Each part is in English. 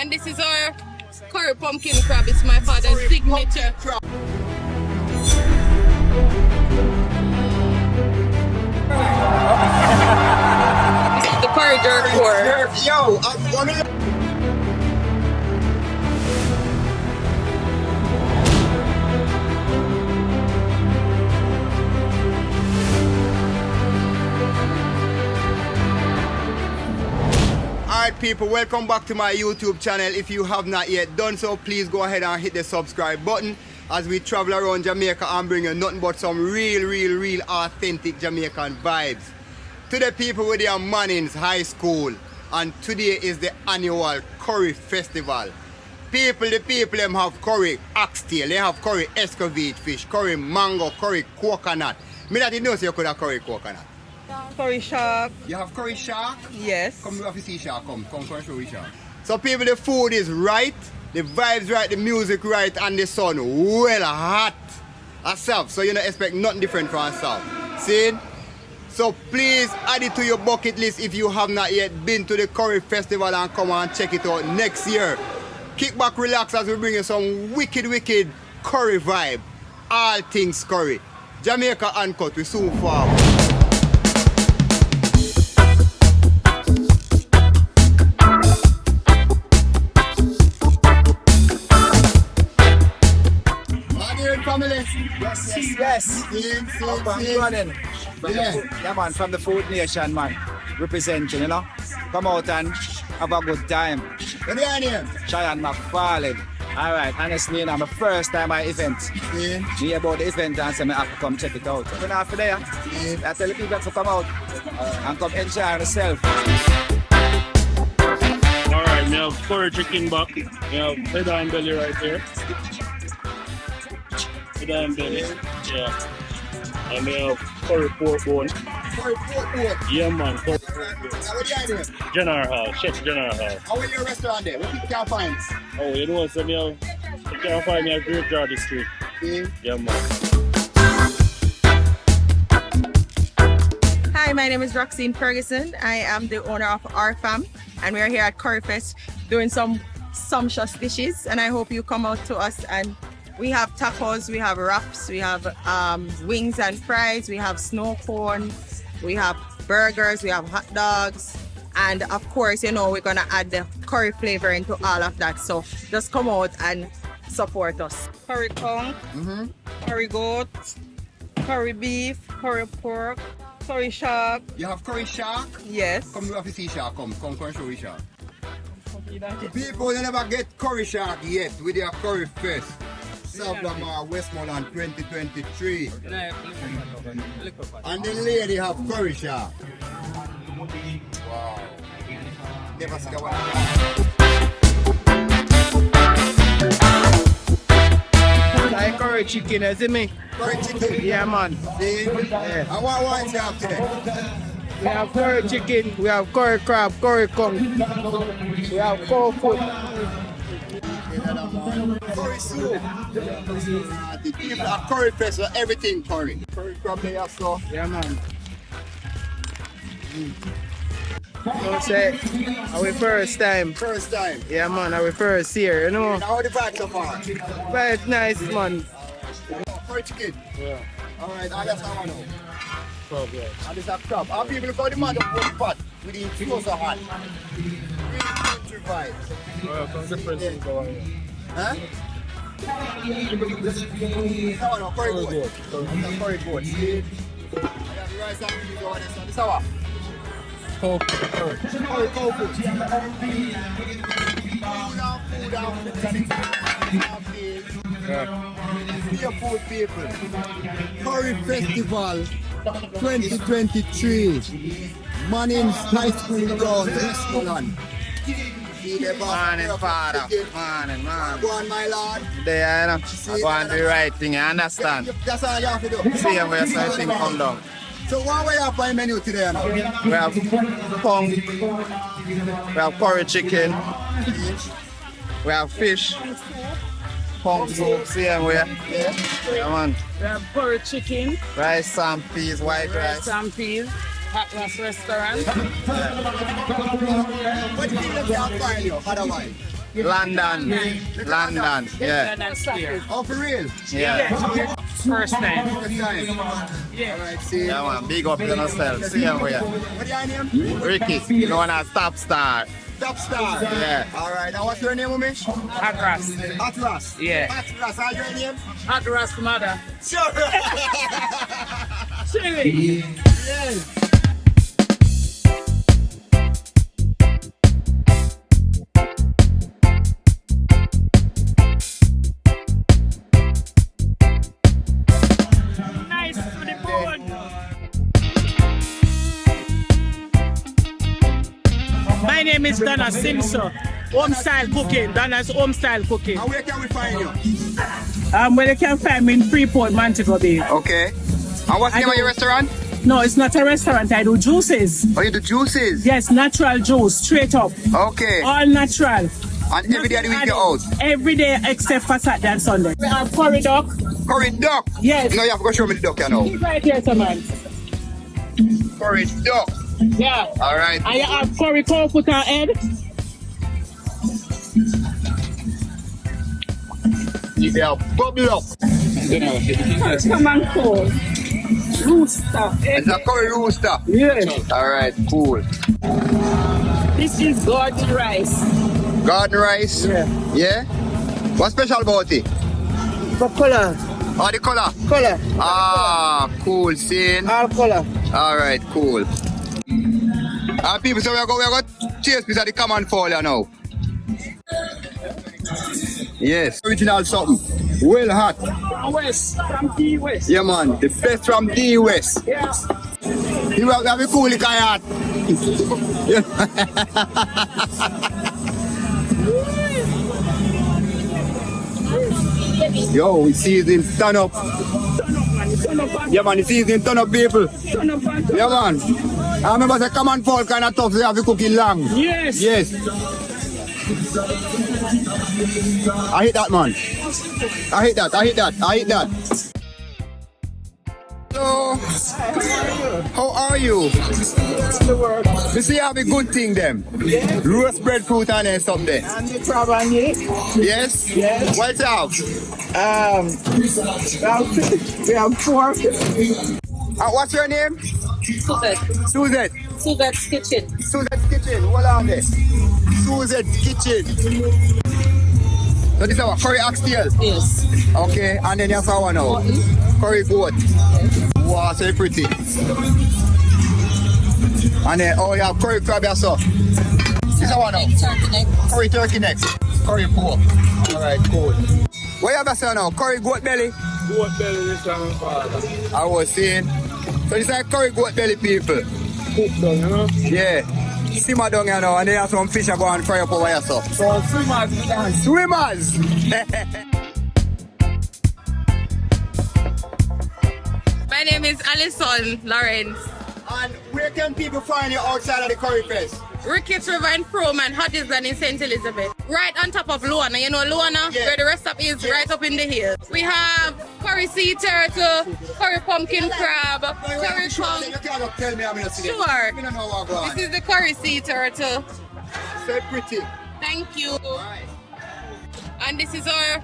And this is our curry pumpkin crab. It's my father's signature. This is the curry jerk pork. Yo, I'm wondering. Alright people, welcome back to my YouTube channel. If you have not yet done so, please go ahead and hit the subscribe button as we travel around Jamaica and bring you nothing but some real authentic Jamaican vibes. Today people, we're at Mannings School and today is the annual Curry Festival. The people them have curry oxtail, they have curry escovitch fish, curry mango, curry coconut. Me not know so you could have curry coconut. Curry shark. You have curry shark? Yes. Come to see shark, come show you shark. So people, the food is right, the vibes right, the music right, and the sun well hot. South, so you don't expect nothing different from South. See? So please add it to your bucket list if you have not yet been to the Curry Festival and come and check it out next year. Kick back, relax as we bring you some wicked curry vibe. All things curry. Jamaica Uncut, we soon forward. Family. Yes. Running. Yeah, man, from the Food Nation, man. Representing, you know. Come out and have a good time. What are your name? Cheyenne McFarlane. Alright, honestly, you know, my first time at event. Yeah. Me about the event and say I have to come check it out. So after there, I tell the people to come out and come enjoy yourself. Alright, we have curry chicken back. We have head and belly right here. Head and belly, yeah. And we have curry pork bone. Curry pork bone? Yeah, man. Curry pork bone. What are your name? General House, Chef General House. How are your restaurant there? What people can find? Oh, you know, so me have, you can find me at Graveyard District. Yeah, man. Hi, my name is Roxine Ferguson. I am the owner of Our Fam, and we are here at Curry Fest doing some sumptuous dishes. And I hope you come out to us. And we have tacos, we have wraps, we have wings and fries, we have snow cone, we have burgers, we have hot dogs. And of course, you know, we're gonna add the curry flavor into all of that. So just come out and support us. Curry conch, curry goat, curry beef, curry pork, curry shark. You have curry shark? Yes. Come to see shark, come show you shark. People, they never get curry shark yet with their Curry Fest. Sav-La-mar Wesrmaoreland 2023. And the lady have curry shark. Wow. Never see that one. Like curry chicken, is it me? Curry chicken? Yeah, man. See? Yeah. And what wines you have today? We have curry chicken, we have curry crab, curry conch, we have pork food. Curry soup. The people at Curry Fest, everything curry. Curry crab they have so. Yeah, man. So say, our first time. First time. Yeah, man, our first year, you know. How the vibe so far? But it's nice, man. Curry chicken? Yeah. Alright, that's how I know. Crab, yeah. And this is a crab. Our people look how the man of one pot with the clothes so hot. Really country vibe. Well, some different things going on. Huh? Sour no, curry goat. Curry goat. See? I have the rice and peas over there, so this sour. Tofu. Curry tofu. Dear food people, Curry Festival 2023, Mannings School ground, Westmoreland. Morning, father. Morning, man. Go on, my lord. There, you know. I go and do the right thing, you understand? That's all you have to do. See where something come down. So what we have on menu today? Now? We have conch, we have curry chicken, we have fish, conch soup, same way. Yeah, man. We have curry chicken, Rice and peas, white rice. and peas, hot restaurant. What do you think they are buying you otherwise? London. London. Yeah. Oh, for real? Yeah. First time. First time. Alright, see. Yeah, man. Big up yourself. See you here. What's your name? Ricky. You want a top star. Top Star. Yeah. Alright, and what's your name, Umesh? Atras. Atlas. Yeah. Atlas, how's your name? Atras mother. Sure. Chili. Yes. Nice to the bone. My name is Donna Simpson. Home style cooking. Donna's home style cooking. And where can we find you? Where you can find me in Freeport, Montego Bay. Okay. And what's the name of your restaurant? No, it's not a restaurant. I do juices. Oh, you do juices? Yes, natural juice, straight up. Okay. All natural. And every day of the week you're out? Every day except for Saturday and Sunday. We have curry duck. Curry duck? Yes. No, you have to go show me the duck, you know. He's right here, sir, man. Curry duck. Yeah. Alright. And you have curry cow foot and head. Yeah, bubble up. Come and cold. Rooster. It's a curry rooster. Yes. Alright, cool. This is garden rice. Garden rice? Yeah. Yeah? What's special about it? For color. Oh, the color? Color. Ah, cool, seeing. All color. Alright, cool. People, so we're going to chase piece of the common fall here now. Yes. Original something. Well hot. From West. From Key West. Yeah, man. The best from D West. Yes. You have a cool guy hot. Yo, we season turn up. Yeah, man, the season turn up, people. Yeah, man. I remember the common fall kind of tough, so you have to cook it long. Yes. Yes. I hit that, man. I hit that. So, how are you? You see, you have a good thing, them. Yes. Roast breadfruit and then something. And the crab and it. Yes? Yes. What's up? We have pork. What's your name? Suzette. Suzette. Suzette's Kitchen. Suzette's Kitchen. Hold on there. Suzette's Kitchen. So this is our curry oxtail? Yes. Okay, and then you have one now. Curry goat. Yes. Wow, so pretty. And then, oh, you have curry crab yourself. This is one now. Turkey neck. Curry turkey neck. Curry pork. Alright, cool. What you have yourself now? Curry goat belly? Goat belly, this one, father. I was saying. So this is like curry goat belly, people. Cook down, you know? Yeah. Simmer down here now, and then you have some fish I go and fry up over yourself. So, swimmers. Swimmers! My name is Alison Lawrence. And where can people find you outside of the Curry Fest? Ricketts River in Frome and Hutchinson in St. Elizabeth. Right on top of Luana. You know Luana? Yeah. Where the rest of it is right up in the hills. We have curry sea turtle, curry pumpkin crab, curry pong. You cannot tell me I'm going to see Sure. I don't know what going on. This is the curry sea turtle. So pretty. Thank you. Right. And this is our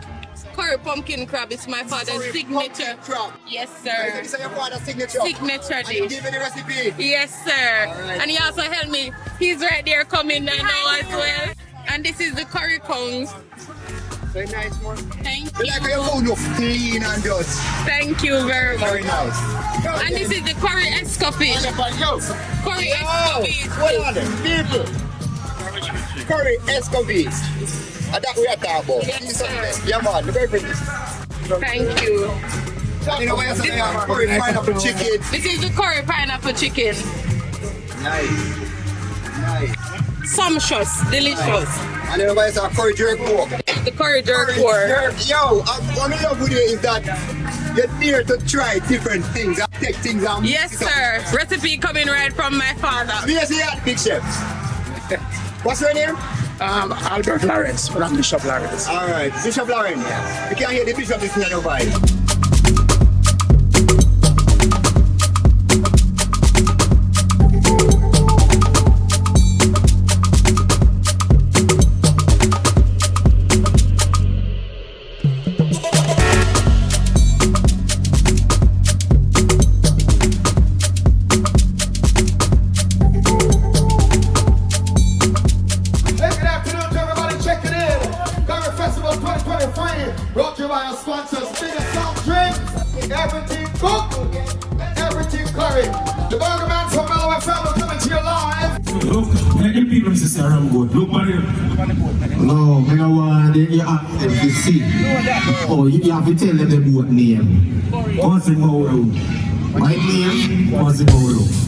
curry pumpkin crab. It's my father's Curry signature. pumpkin crab. Yes, Right, so sir. this is your father's signature. Signature And you dish. give me the recipe. Yes, sir. Alright. And he also helped me. He's right there coming now as well. And this is the curry kongs. Very nice one. Thank You like you. your food look clean and just Thank you very very much. nice. And this is the curry escoffish. Curry escoffish. What are they? People. Curry escovitch. And that we are talking about. Yes, sir. Yeah, man. Very pretty. Thank you. And you know what you say? Curry pineapple chicken. This is the curry pineapple chicken. Nice. Nice. Sumptuous, delicious. And you know what you say? Curry jerk pork. The curry jerk pork. Yo, what I love with you is that you're there to try different things and take things and Yes, mix it up. sir. Recipe coming right from my father. Yes, yeah, big chef. What's your name? Albert Lawrence, from Bishop Lawrence. Alright, Bishop Lawrence. You can hear the bishop is in your vibe. our sponsors, bigger soft drinks, everything cooked, everything curry. The burger man from our family coming to you live. Look, let the people say I'm good. Look at him. No, I don't want you ask them to see. Oh, you have to tell them the boat name. Wesrmaoreland. My name, Wesrmaoreland.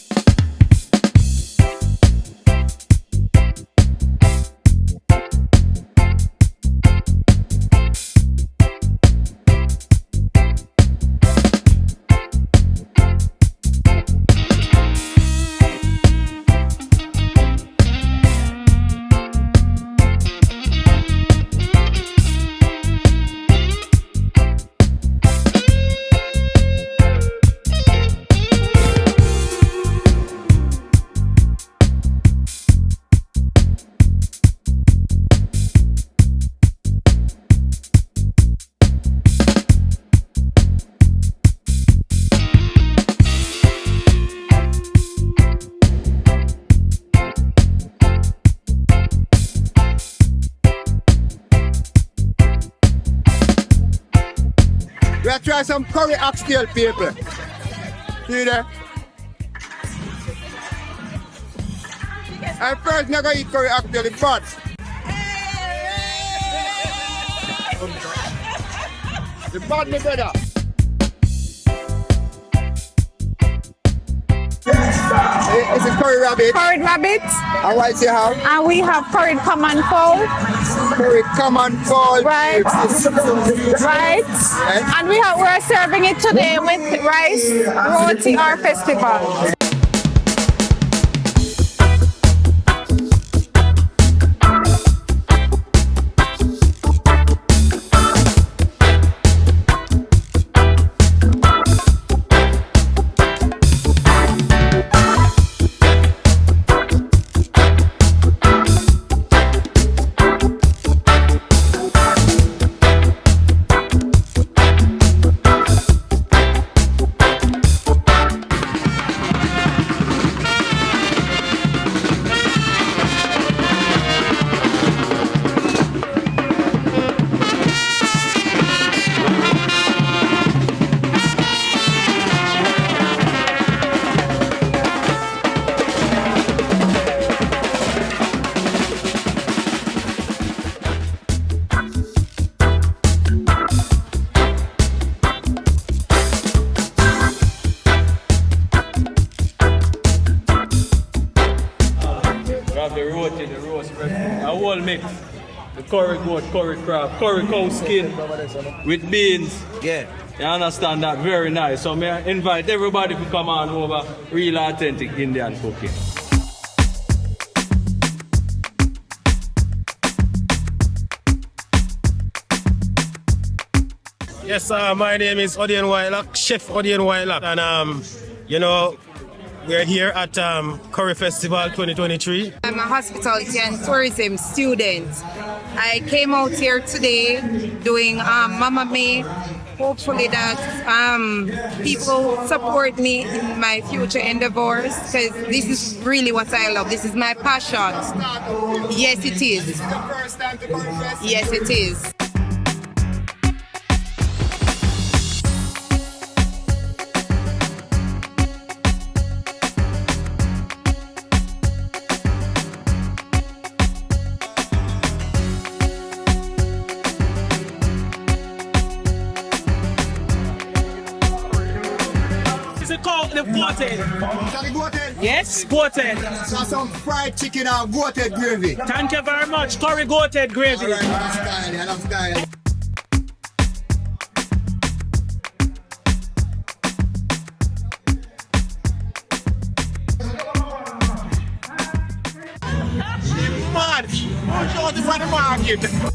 Let's try some curry oxtail, people. See there? I first never eat curry oxtail, but the bad me better. It's a curry rabbit. Curried rabbit. And what is it how? And we have curried common fowl. Curry common fowl. Right. Right. Yes. And we're serving it today with rice, roti our festival. Mix. The curry goat, curry crab, curry cow skin with beans. Yeah. You understand that? Very nice. So I invite everybody to come on over. Real authentic Indian cooking. Yes, my name is Odion Whitelock, Chef Odion Whitelock, and you know, we're here at Curry Festival 2023. I'm a hospitality and tourism student. I came out here today doing Mama May. Hopefully that people support me in my future endeavors, because this is really what I love. This is my passion. Yes, it is. This is the first time to Curry Fest? Yes, it is. The goated. Yes, goated. So some fried chicken or goated gravy. Thank you very much. Curry goated gravy. All right, I love style. mad. Who's out in the market?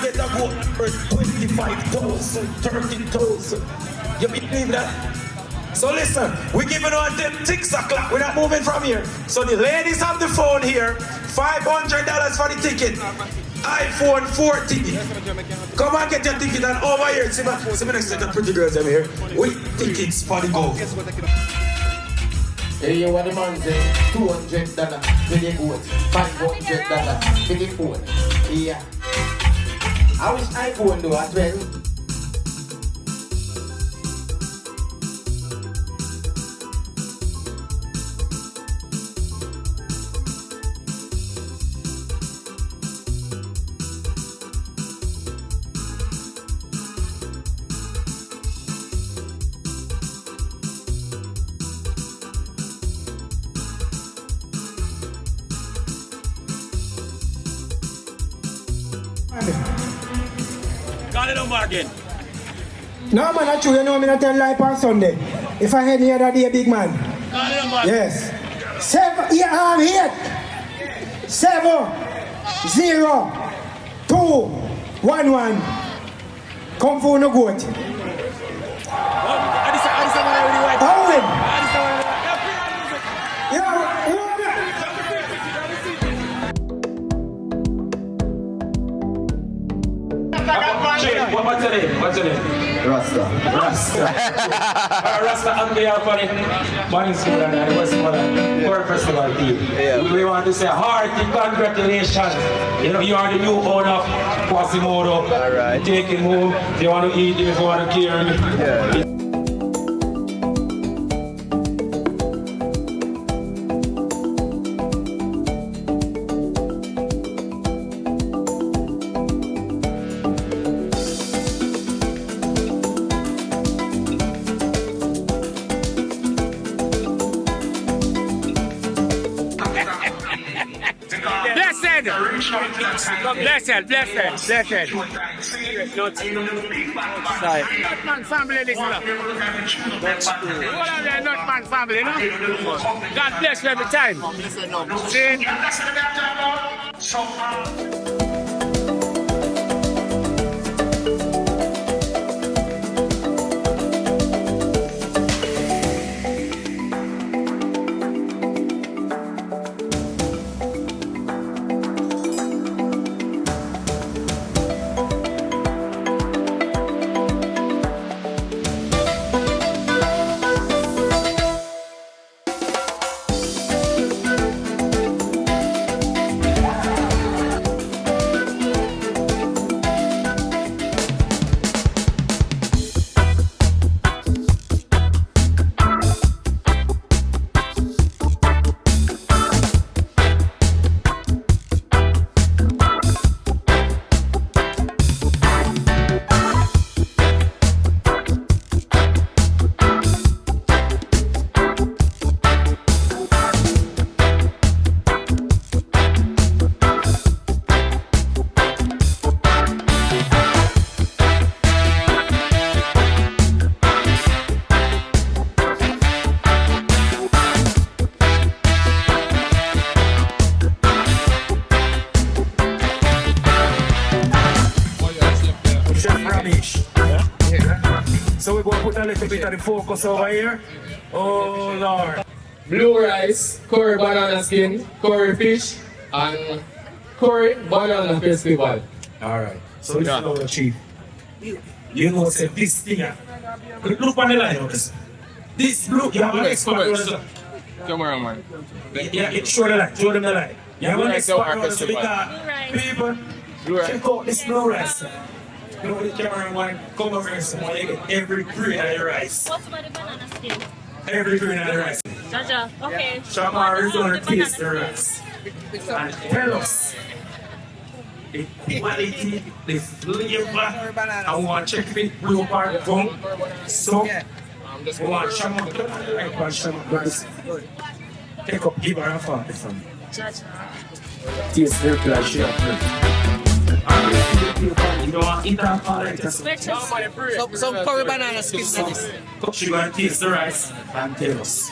get a goat for 25,000, 30,000. You believe that? So listen, we're giving on till 6 o'clock. We're not moving from here. So the ladies have the phone here. $500 for the ticket. iPhone 14. Come and get your ticket and over here. See my next set of pretty girls over here with tickets for the go. Hey, you want the man say $200 for the goat, $500 for the phone. Yeah. I wish iPhone though as well. Call it over again. No man, that's true. You know me not tell lie on Sunday. If I had here that day, big man. Call it over. Yes. 7, yeah, I'm here. 7, 0, 2, 1, 1. Come for no goat. Owen. What's your name? What's your name? Rasta. Rasta on behalf of the Mannings School and the Westmoreland Curry Festival team. We want to say hearty congratulations. You know, you are the new owner of Quasimodo. All right. Take him home. If you want to eat him, if you want to care him. Yeah. Blessed. Not man family, listen up. What are they not man family, no? God bless you every time. See? So we're going to put a little bit of the focus over here. Oh Lord. Blue rice, curry banana skin, curry fish, and curry banana festival. Alright. So this is our chief. You know, say this thing. Look on the line. This blue, you have an expert. Cameraman. Yeah, show the light. Show them the light. You have an expert because people check out this blue rice. You know the cameraman come over and say, you get every grain of the rice. What's about the banana skin? Every grain of the rice. Jaja, okay. Sav-La-mar is going to taste the rice. And tell us the quality, the flavor. I want to check if it blue part from. So, we want Sav-La-mar. Take up, give her a father from me. Taste very pleasure. You don't want to eat that part. Some curry banana skin. She going to taste the rice and tell us.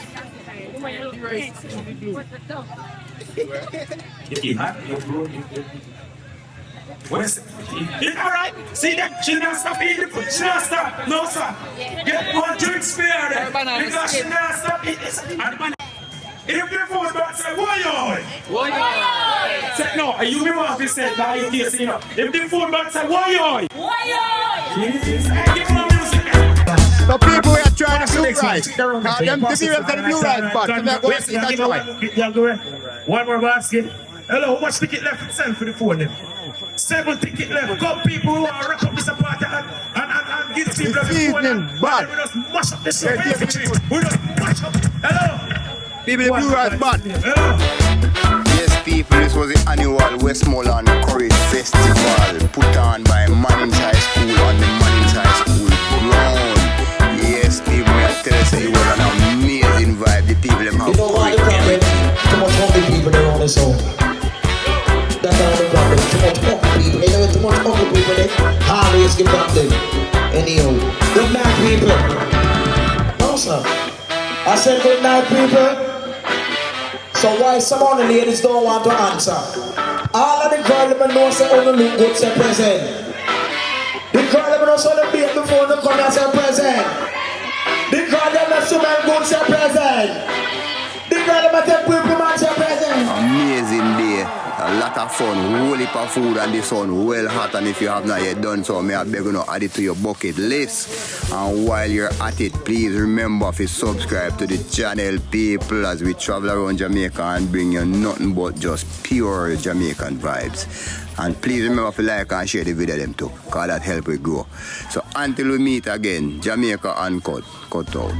If you have your Alright, see that? She not stop eating food. She not stop. No, sir. Get one drink spare there. Because she not stop eating. If you food back, say, why? Say, no, you remember what he said, now you hear, you know. If the food back, say, why? Give me music. So people are trying to do right. Now them the people that do right, but they're going to see that right. One more basket. Hello, how much ticket left to sell for the phone? 7 ticket left. Come people who are wrap up this apart and give people the phone. Bad. We just mash up the show. We just mash up. Hello. People that do right, bad. Hello. Yes, people, this was the annual Westmoreland Curry Festival put on by Mannings School on the Mannings School ground. Yes, people, I tell you, it was an amazing vibe. The people them have you know why the problem? Too much hungry people around the zone. That's not the problem. Too much hungry people. You know, too much hungry people. They always give problem. Anyhow, good night, people. No, sir. I said good night, people. So why some of the ladies don't want to answer? All of the girls them know say only look good say present. The girls them know say the baby before they come and say present. The girls them know so many good say present. The girls them take people man say present. Amazing day. A lot of fun, whole heap of food and the sun well hot, and if you have not yet done so, may I beg you to add it to your bucket list. And while you're at it, please remember to subscribe to the channel, people, as we travel around Jamaica and bring you nothing but just pure Jamaican vibes. And please remember to like and share the video them too, because that help we grow. So until we meet again, Jamaica Uncut, cut out.